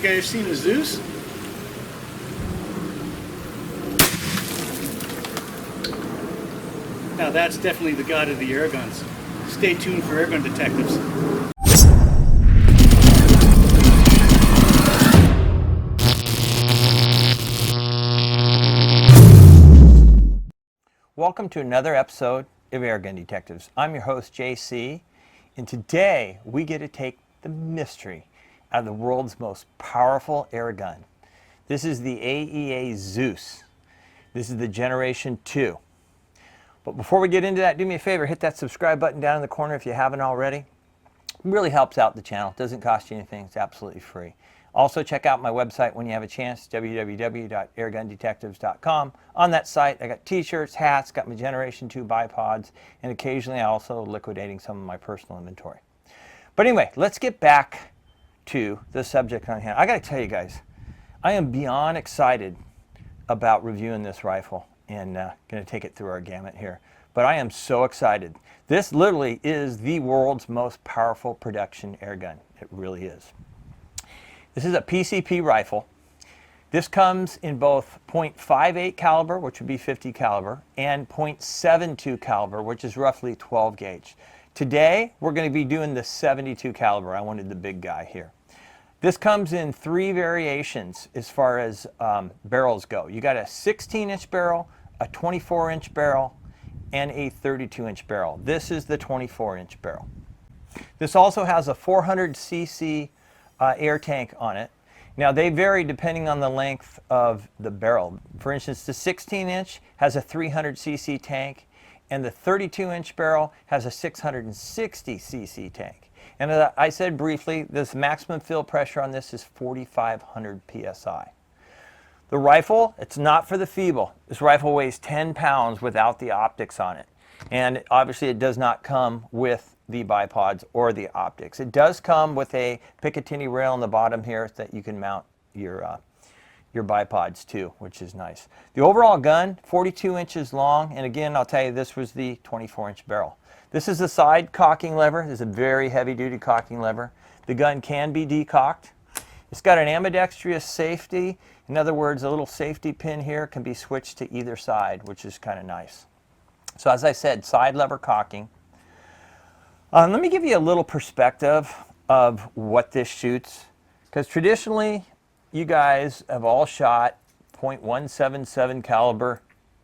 You guys seen a Zeus? Now that's definitely the god of the Airguns. Stay tuned for Airgun Detectives. Welcome to another episode of Airgun Detectives. I'm your host, JC, and today we get to take the mystery out of the world's most powerful airgun. This is the AEA Zeus. This is the Generation 2. But before we get into that, do me a favor, hit that subscribe button down in the corner if you haven't already. It really helps out the channel. It doesn't cost you anything. It's absolutely free. Also, check out my website when you have a chance, www.airgundetectives.com. On that site, I got t-shirts, hats, got my Generation 2 bipods, and occasionally I also liquidating some of my personal inventory. But anyway, let's get back to the subject on hand. I got to tell you guys, I am beyond excited about reviewing this rifle and going to take it through our gamut here. But I am so excited. This literally is the world's most powerful production airgun. It really is. This is a PCP rifle. This comes in both .58 caliber, which would be 50 caliber, and .72 caliber, which is roughly 12 gauge. Today, we're going to be doing the 72 caliber. I wanted the big guy here. This comes in three variations as far as barrels go. You got a 16-inch barrel, a 24-inch barrel, and a 32-inch barrel. This is the 24-inch barrel. This also has a 400cc air tank on it. Now they vary depending on the length of the barrel. For instance, the 16-inch has a 300cc tank, and the 32-inch barrel has a 660cc tank. And as I said briefly, this maximum fill pressure on this is 4,500 psi. The rifle, it's not for the feeble. This rifle weighs 10 pounds without the optics on it. And obviously it does not come with the bipods or the optics. It does come with a Picatinny rail on the bottom here that you can mount your bipods to, which is nice. The overall gun, 42 inches long, and again, I'll tell you, this was the 24-inch barrel. This is the side cocking lever. This is a very heavy-duty cocking lever. The gun can be decocked. It's got an ambidextrous safety. In other words, a little safety pin here can be switched to either side, which is kind of nice. So as I said, side lever cocking. Let me give you a little perspective of what this shoots, because traditionally you guys have all shot .177 caliber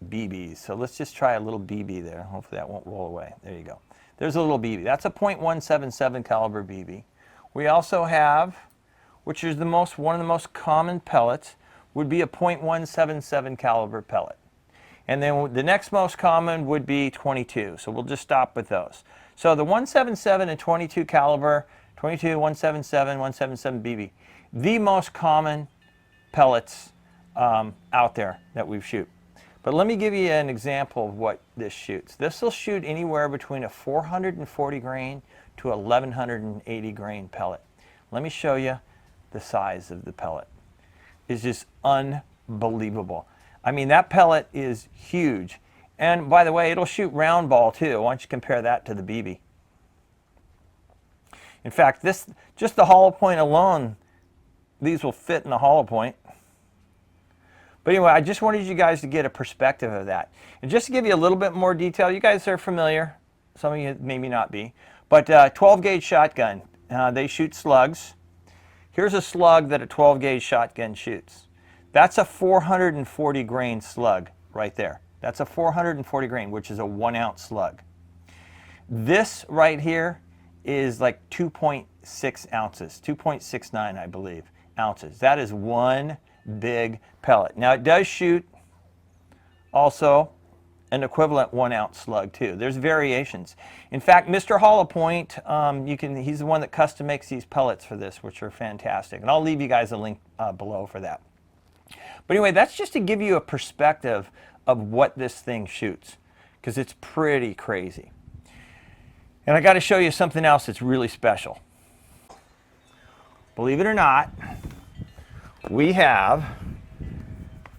BBs. So let's just try a little BB there. Hopefully that won't roll away. There you go. There's a little BB. That's a .177 caliber BB. We also have, which is one of the most common pellets, would be a .177 caliber pellet. And then the next most common would be 22. So we'll just stop with those. So the 177 and 22 caliber, 22, 177, 177 BB, the most common pellets out there that we shoot. But let me give you an example of what this shoots. This will shoot anywhere between a 440 grain to 1180 grain pellet. Let me show you the size of the pellet. It's just unbelievable. I mean, that pellet is huge. And by the way, it'll shoot round ball too. Why don't you compare that to the BB? In fact, just the hollow point alone, these will fit in the hollow point. But anyway, I just wanted you guys to get a perspective of that. And just to give you a little bit more detail, you guys are familiar, some of you maybe not be, but 12 gauge shotgun, they shoot slugs. Here's a slug that a 12 gauge shotgun shoots. That's a 440 grain slug right there. That's a 440 grain, which is a 1 ounce slug. This right here is like 2.6 ounces, 2.69 I believe ounces. That is one big pellet. Now it does shoot also an equivalent 1 ounce slug too. There's variations. In fact, Mr. Hollow Point, he's the one that custom makes these pellets for this, which are fantastic. And I'll leave you guys a link below for that. But anyway, that's just to give you a perspective of what this thing shoots, because it's pretty crazy. And I got to show you something else that's really special. Believe it or not, we have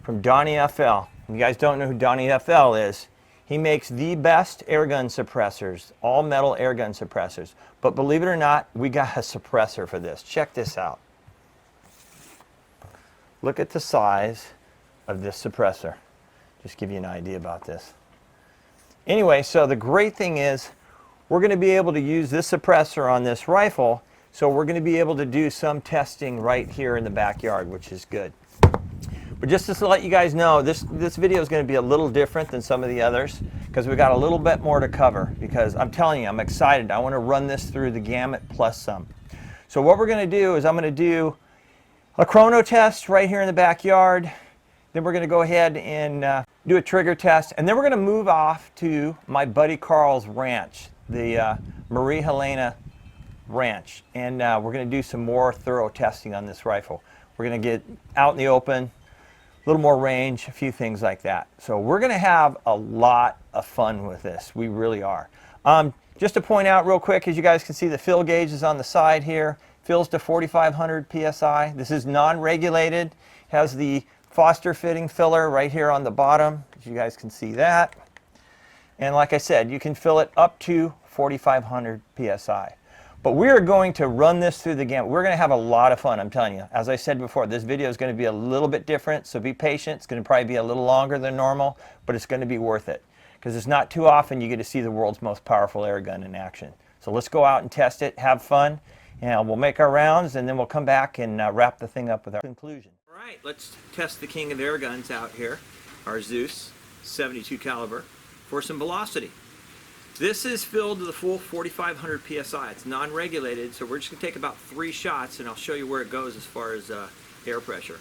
from Donnie FL. If you guys don't know who Donnie FL is, he makes the best airgun suppressors, all metal airgun suppressors. But believe it or not, we got a suppressor for this. Check this out. look at the size of this suppressor. Just give you an idea about this. Anyway, so the great thing is we're going to be able to use this suppressor on this rifle, so we're going to be able to do some testing right here in the backyard, which is good. But just to let you guys know, this video is going to be a little different than some of the others because we got a little bit more to cover, because I'm telling you, I'm excited. I want to run this through the gamut plus some. So what we're going to do is I'm going to do a chrono test right here in the backyard. Then we're going to go ahead and do a trigger test, and then we're going to move off to my buddy Carl's ranch, the Marie Helena ranch, and we're going to do some more thorough testing on this rifle. We're going to get out in the open, a little more range, a few things like that. So we're going to have a lot of fun with this. We really are. Just to point out real quick, as you guys can see, the fill gauge is on the side here. Fills to 4,500 psi. This is non-regulated. Has the Foster fitting filler right here on the bottom, as you guys can see that. And like I said, you can fill it up to 4,500 psi. But we're going to run this through the gamut. We're going to have a lot of fun, I'm telling you. As I said before, this video is going to be a little bit different, so be patient. It's going to probably be a little longer than normal, but it's going to be worth it, because it's not too often you get to see the world's most powerful air gun in action. So let's go out and test it, have fun, and we'll make our rounds, and then we'll come back and wrap the thing up with our conclusion. All right, let's test the king of air guns out here, our Zeus 72 caliber, for some velocity. This is filled to the full 4,500 psi. It's non-regulated, so we're just going to take about 3 shots, and I'll show you where it goes as far as air pressure.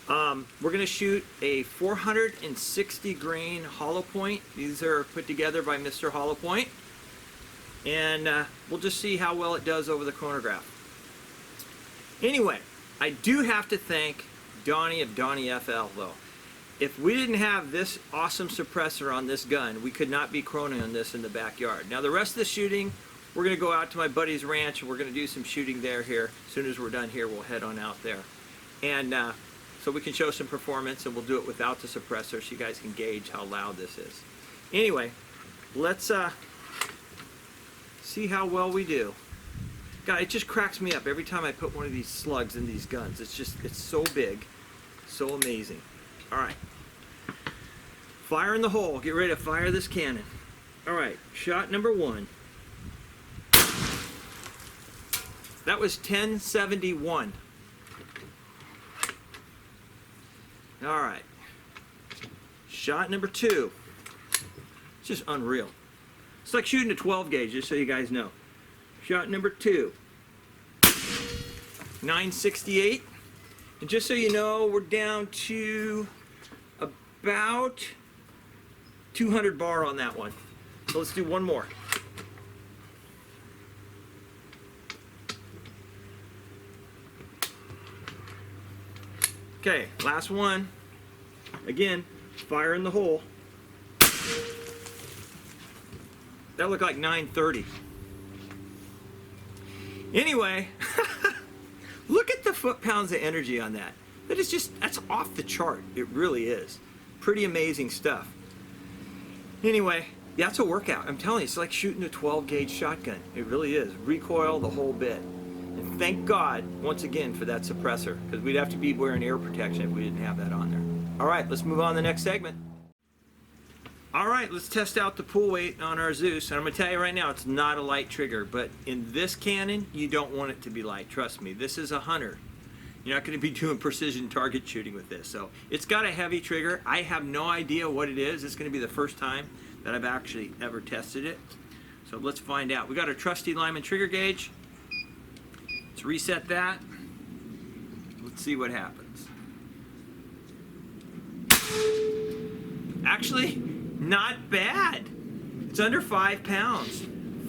We're going to shoot a 460 grain hollow point. These are put together by Mr. Hollow Point, and we'll just see how well it does over the chronograph. Anyway, I do have to thank Donnie of Donnie FL though. If we didn't have this awesome suppressor on this gun, we could not be chronoing this in the backyard. Now the rest of the shooting, we're going to go out to my buddy's ranch and we're going to do some shooting there here. As soon as we're done here, we'll head on out there. And so we can show some performance, and we'll do it without the suppressor so you guys can gauge how loud this is. Anyway, let's see how well we do. God, it just cracks me up every time I put one of these slugs in these guns. It's so big, so amazing. All right, fire in the hole. Get ready to fire this cannon. All right, shot number 1. That was 1071. All right, shot number 2. It's just unreal. It's like shooting a 12 gauge, just so you guys know. Shot number 2, 968. And just so you know, we're down to about 200 bar on that one. So let's do one more. Okay, last one. Again, fire in the hole. That looked like 930. Anyway, look at the foot-pounds of energy on that. That is just, that's off the chart. It really is. Pretty amazing stuff. Anyway, yeah, it's a workout. I'm telling you, it's like shooting a 12 gauge shotgun. It really is. Recoil the whole bit. And thank God, once again, for that suppressor, because we'd have to be wearing air protection if we didn't have that on there. All right, let's move on to the next segment. All right, let's test out the pull weight on our Zeus. And I'm going to tell you right now, it's not a light trigger, but in this cannon, you don't want it to be light. Trust me, this is a hunter. You're not going to be doing precision target shooting with this. So it's got a heavy trigger. I have no idea what it is. It's going to be the first time that I've actually ever tested it. So let's find out. We got our trusty Lyman trigger gauge. Let's reset that. Let's see what happens. Actually, not bad. It's under 5 pounds.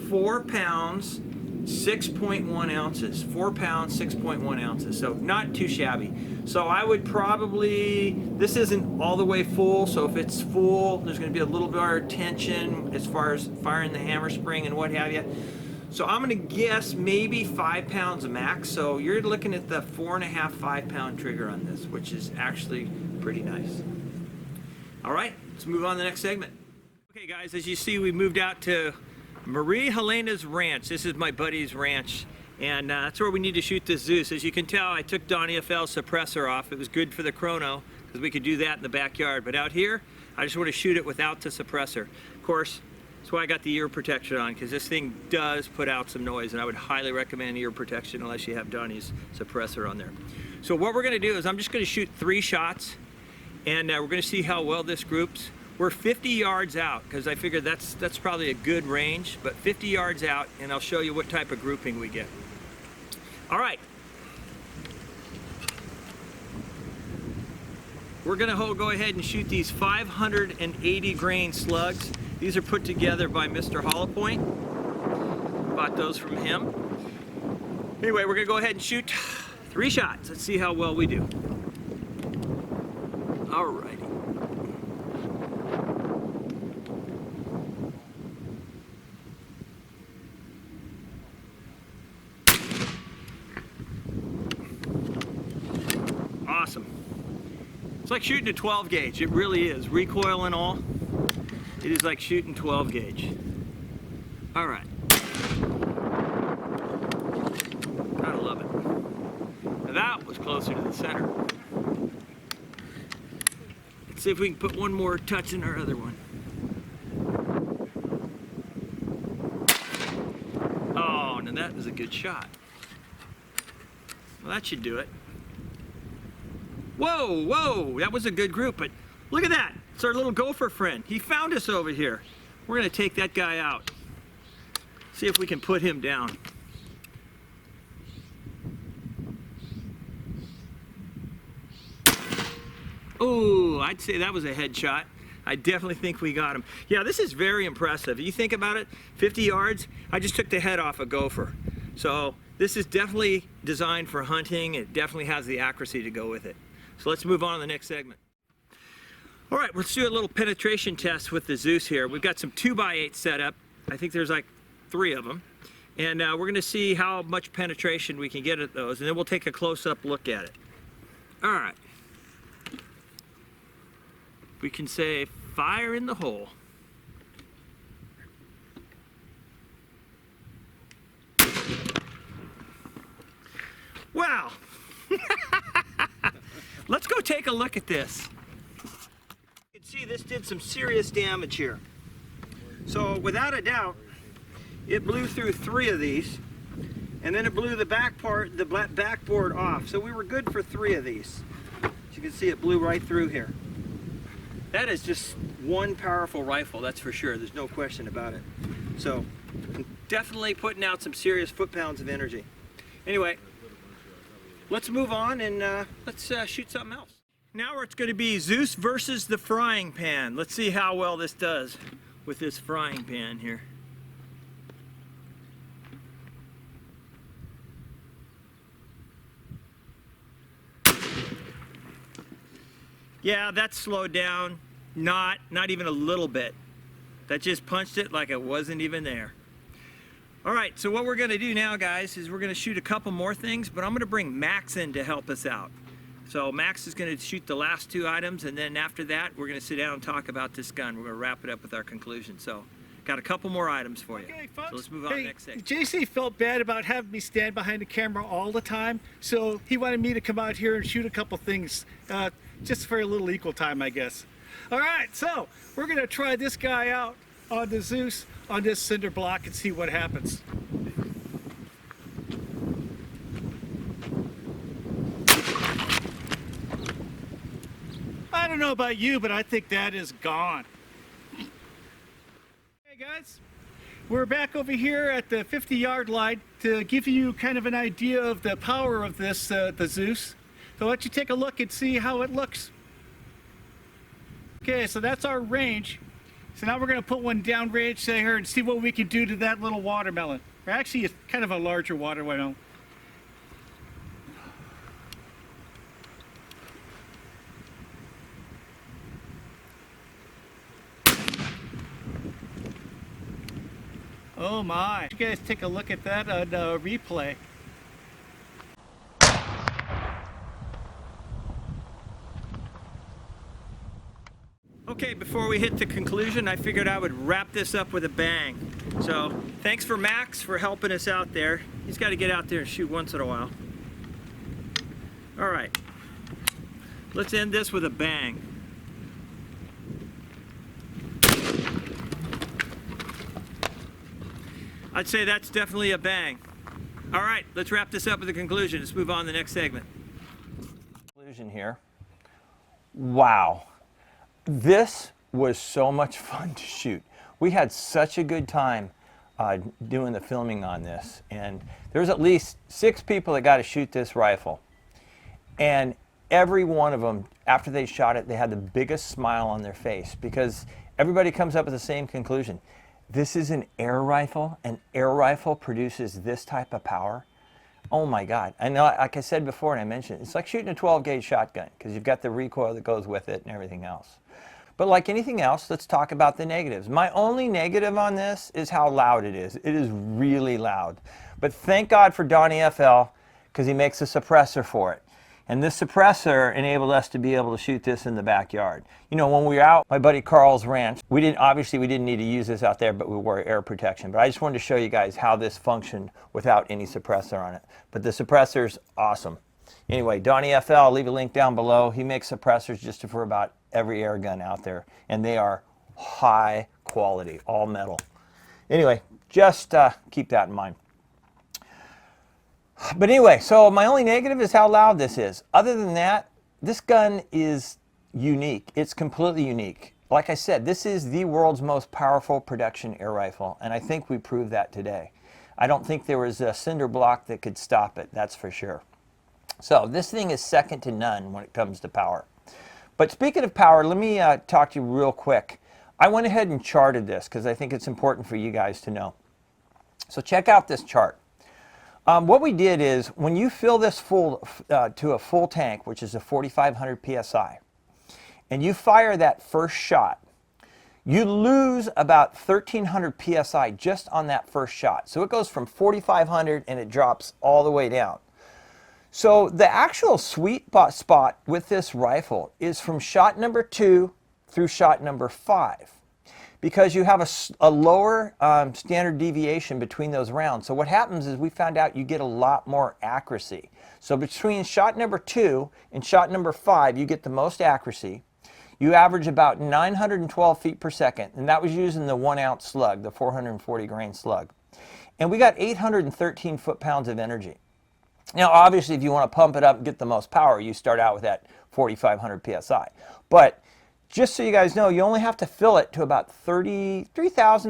4 pounds, 6.1 ounces. 4 pounds, 6.1 ounces. So not too shabby. So I would probably, this isn't all the way full, so if it's full, there's going to be a little bit more tension as far as firing the hammer spring and what have you. So I'm going to guess maybe 5 pounds max. So you're looking at the 4.5, 5 pound trigger on this, which is actually pretty nice. All right, let's move on to the next segment. Okay guys, as you see, we moved out to Marie Helena's ranch. This is my buddy's ranch, And that's where we need to shoot this Zeus. As you can tell, I took Donnie FL's suppressor off. It was good for the Chrono because we could do that in the backyard. But out here, I just want to shoot it without the suppressor. Of course, that's why I got the ear protection on, because this thing does put out some noise, and I would highly recommend ear protection unless you have Donnie's suppressor on there. So what we're going to do is I'm just going to shoot 3 shots, and we're going to see how well this groups. We're 50 yards out, because I figured that's probably a good range, but 50 yards out, and I'll show you what type of grouping we get. All right. We're going to go ahead and shoot these 580 grain slugs. These are put together by Mr. Hollowpoint. Bought those from him. Anyway, we're going to go ahead and shoot 3 shots. Let's see how well we do. All righty. Awesome. It's like shooting a 12 gauge. It really is. Recoil and all. It is like shooting 12 gauge. All right. Gotta love it. Now that was closer to the center. Let's see if we can put one more touch in our other one. Oh, now that was a good shot. Well, that should do it. Whoa, whoa, that was a good group, but look at that. It's our little gopher friend. He found us over here. We're gonna take that guy out. See if we can put him down. Oh, I'd say that was a headshot. I definitely think we got him. Yeah, this is very impressive. You think about it, 50 yards, I just took the head off a gopher. So this is definitely designed for hunting. It definitely has the accuracy to go with it. So let's move on to the next segment. All right, let's do a little penetration test with the Zeus here. We've got some 2x8 set up. I think there's like 3 of them. And we're gonna see how much penetration we can get at those, and then we'll take a close-up look at it. All right. We can say fire in the hole. Wow. Let's go take a look at this. You can see this did some serious damage here. So without a doubt, it blew through 3 of these, and then it blew the back part, the backboard off. So we were good for 3 of these. As you can see, it blew right through here. That is just one powerful rifle, that's for sure. There's no question about it. So definitely putting out some serious foot-pounds of energy. Anyway, let's move on and let's shoot something else. Now it's going to be Zeus versus the frying pan. Let's see how well this does with this frying pan here. Yeah, that slowed down. Not even a little bit. That just punched it like it wasn't even there. All right, so what we're gonna do now, guys, is we're gonna shoot a couple more things, but I'm gonna bring Max in to help us out. So Max is gonna shoot the last 2 items, and then after that, we're gonna sit down and talk about this gun. We're gonna wrap it up with our conclusion. So, got a couple more items for you. Okay, folks. So let's move on to the next section. JC felt bad about having me stand behind the camera all the time, so he wanted me to come out here and shoot a couple things, just for a little equal time, I guess. All right, so we're gonna try this guy out on the Zeus on this cinder block and see what happens. I don't know about you, but I think that is gone. Hey guys, we're back over here at the 50-yard line to give you kind of an idea of the power of this, the Zeus. So I'll let you take a look and see how it looks. Okay, so that's our range. So now we're going to put one down range here and see what we can do to that little watermelon. Or actually, it's kind of a larger watermelon. Oh my. You guys take a look at that on replay. Okay, before we hit the conclusion, I figured I would wrap this up with a bang. So thanks for Max for helping us out there. He's got to get out there and shoot once in a while. All right, let's end this with a bang. I'd say that's definitely a bang. All right, let's wrap this up with a conclusion. Let's move on to the next segment. Conclusion here. Wow. This was so much fun to shoot. We had such a good time doing the filming on this, and there's at least 6 people that got to shoot this rifle, and every one of them, after they shot it, they had the biggest smile on their face, because everybody comes up with the same conclusion. This is an air rifle. An air rifle produces this type of power. Oh my God. I know, like I said before and I mentioned, it's like shooting a 12-gauge shotgun, because you've got the recoil that goes with it and everything else. But like anything else, let's talk about the negatives. My only negative on this is how loud it is. It is really loud. But thank God for Donnie FL, because he makes a suppressor for it. And this suppressor enabled us to be able to shoot this in the backyard. You know, when we were out, my buddy Carl's ranch, obviously we didn't need to use this out there, but we wore air protection. But I just wanted to show you guys how this functioned without any suppressor on it. But the suppressor's awesome. Anyway, Donnie FL, I'll leave a link down below. He makes suppressors just for about every air gun out there, and they are high quality, all metal. Anyway, just keep that in mind. But anyway, so my only negative is how loud this is. Other than that, this gun is unique. It's completely unique. Like I said, this is the world's most powerful production air rifle, and I think we proved that today. I don't think there was a cinder block that could stop it, that's for sure. So this thing is second to none when it comes to power. But speaking of power, let me talk to you real quick. I went ahead and charted this because I think it's important for you guys to know. So check out this chart. What we did is, when you fill this full to a full tank, which is a 4,500 PSI, and you fire that first shot, you lose about 1,300 PSI just on that first shot. So it goes from 4,500 and it drops all the way down. So the actual sweet spot with this rifle is from shot number 2 through shot number 5, because you have a lower standard deviation between those rounds. So what happens is, we found out you get a lot more accuracy. So between shot number 2 and shot number 5, you get the most accuracy. You average about 912 feet per second, and that was using the 1-ounce slug, the 440 grain slug. And we got 813 foot-pounds of energy. Now, obviously, if you want to pump it up and get the most power, you start out with that 4,500 PSI. But just so you guys know, you only have to fill it to about 3,000,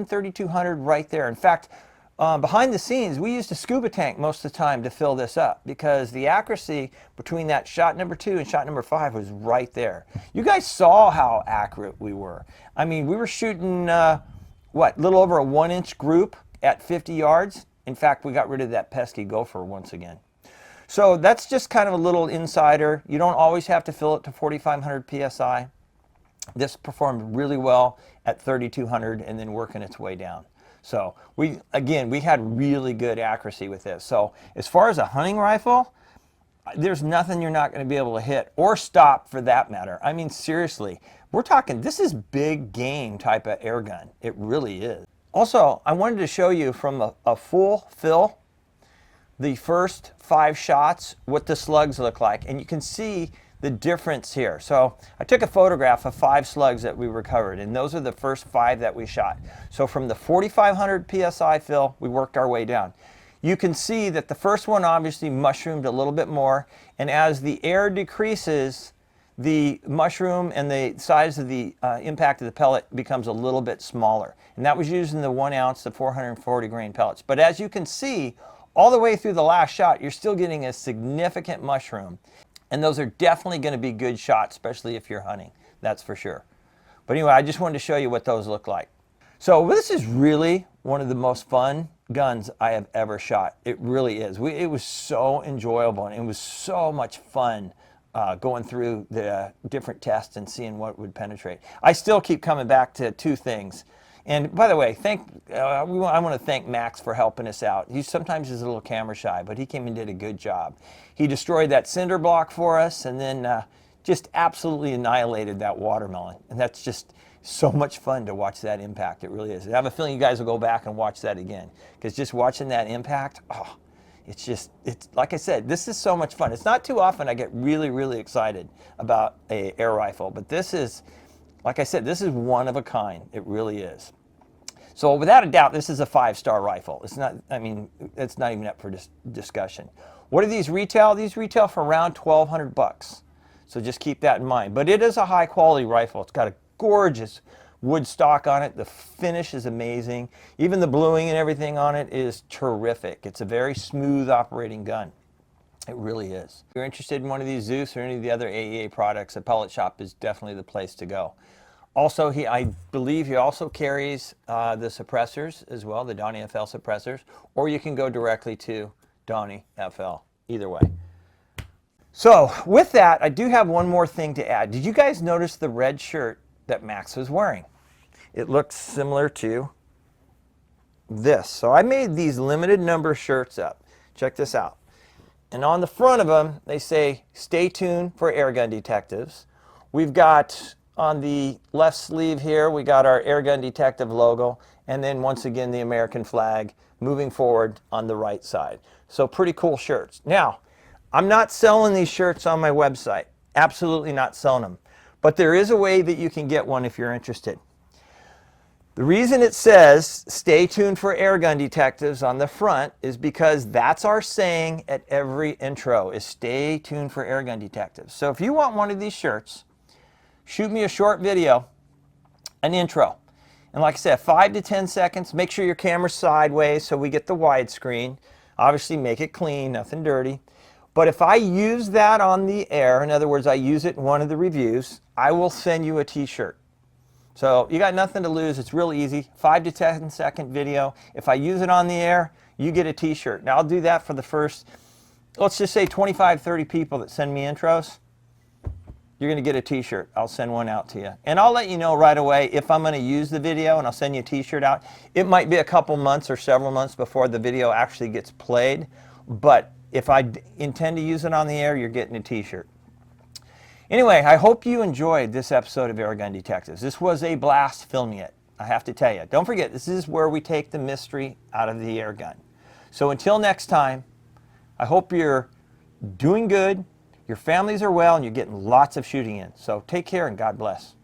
3,200 right there. In fact, behind the scenes, we used a scuba tank most of the time to fill this up, because the accuracy between that shot number 2 and shot number 5 was right there. You guys saw how accurate we were. I mean, we were shooting, little over a 1-inch group at 50 yards. In fact, we got rid of that pesky gopher once again. So that's just kind of a little insider. You don't always have to fill it to 4,500 PSI. This performed really well at 3,200 and then working its way down. So we had really good accuracy with this. So as far as a hunting rifle, there's nothing you're not going to be able to hit or stop, for that matter. I mean, seriously, we're talking, this is big game type of air gun. It really is. Also, I wanted to show you from a full fill, the first 5 shots, what the slugs look like. And you can see the difference here. So I took a photograph of 5 slugs that we recovered, and those are the first 5 that we shot. So from the 4,500 PSI fill, we worked our way down. You can see that the first one obviously mushroomed a little bit more, and as the air decreases, the mushroom and the size of the impact of the pellet becomes a little bit smaller. And that was using the 1-ounce, the 440 grain pellets. But as you can see, all the way through the last shot, you're still getting a significant mushroom. And those are definitely going to be good shots, especially if you're hunting, that's for sure. But anyway, I just wanted to show you what those look like. So this is really one of the most fun guns I have ever shot. It really is. It was so enjoyable, and it was so much fun going through the different tests and seeing what would penetrate. I still keep coming back to 2 things. And by the way, I want to thank Max for helping us out. He sometimes is a little camera shy, but he came and did a good job. He destroyed that cinder block for us, and then just absolutely annihilated that watermelon. And that's just so much fun to watch that impact. It really is. I have a feeling you guys will go back and watch that again, because just watching that impact, oh, it's like I said, this is so much fun. It's not too often I get really, really excited about an air rifle, but this is, like I said, this is one of a kind. It really is. So without a doubt, this is a 5-star rifle. It's not, I mean, it's not even up for discussion. What do these retail? These retail for around $1,200. So just keep that in mind. But it is a high quality rifle. It's got a gorgeous wood stock on it. The finish is amazing. Even the bluing and everything on it is terrific. It's a very smooth operating gun. It really is. If you're interested in one of these Zeus or any of the other AEA products, a pellet shop is definitely the place to go. Also, I believe he also carries the suppressors as well, the Donnie FL suppressors, or you can go directly to Donnie FL, either way. So with that, I do have one more thing to add. Did you guys notice the red shirt that Max was wearing? It looks similar to this. So I made these limited number shirts up. Check this out. And on the front of them, they say, "Stay tuned for Airgun Detectives." We've got on the left sleeve here, we got our Airgun Detective logo, and then once again the American flag moving forward on the right side. So pretty cool shirts. Now, I'm not selling these shirts on my website. Absolutely not selling them. But there is a way that you can get one if you're interested. The reason it says "Stay tuned for Airgun Detectives" on the front is because that's our saying at every intro, is "Stay tuned for Airgun Detectives." So if you want one of these shirts, shoot me a short video, an intro. And like I said, 5 to 10 seconds. Make sure your camera's sideways so we get the widescreen. Obviously make it clean, nothing dirty. But if I use that on the air, in other words, I use it in one of the reviews, I will send you a t-shirt. So you got nothing to lose. It's real easy. 5 to 10 second video. If I use it on the air, you get a t-shirt. Now I'll do that for the first, let's just say 25, 30 people that send me intros. You're going to get a t-shirt. I'll send one out to you. And I'll let you know right away if I'm going to use the video, and I'll send you a t-shirt out. It might be a couple months or several months before the video actually gets played. But if I intend to use it on the air, you're getting a t-shirt. Anyway, I hope you enjoyed this episode of Airgun Detectives. This was a blast filming it, I have to tell you. Don't forget, this is where we take the mystery out of the air gun. So until next time, I hope you're doing good, your families are well, and you're getting lots of shooting in. So take care and God bless.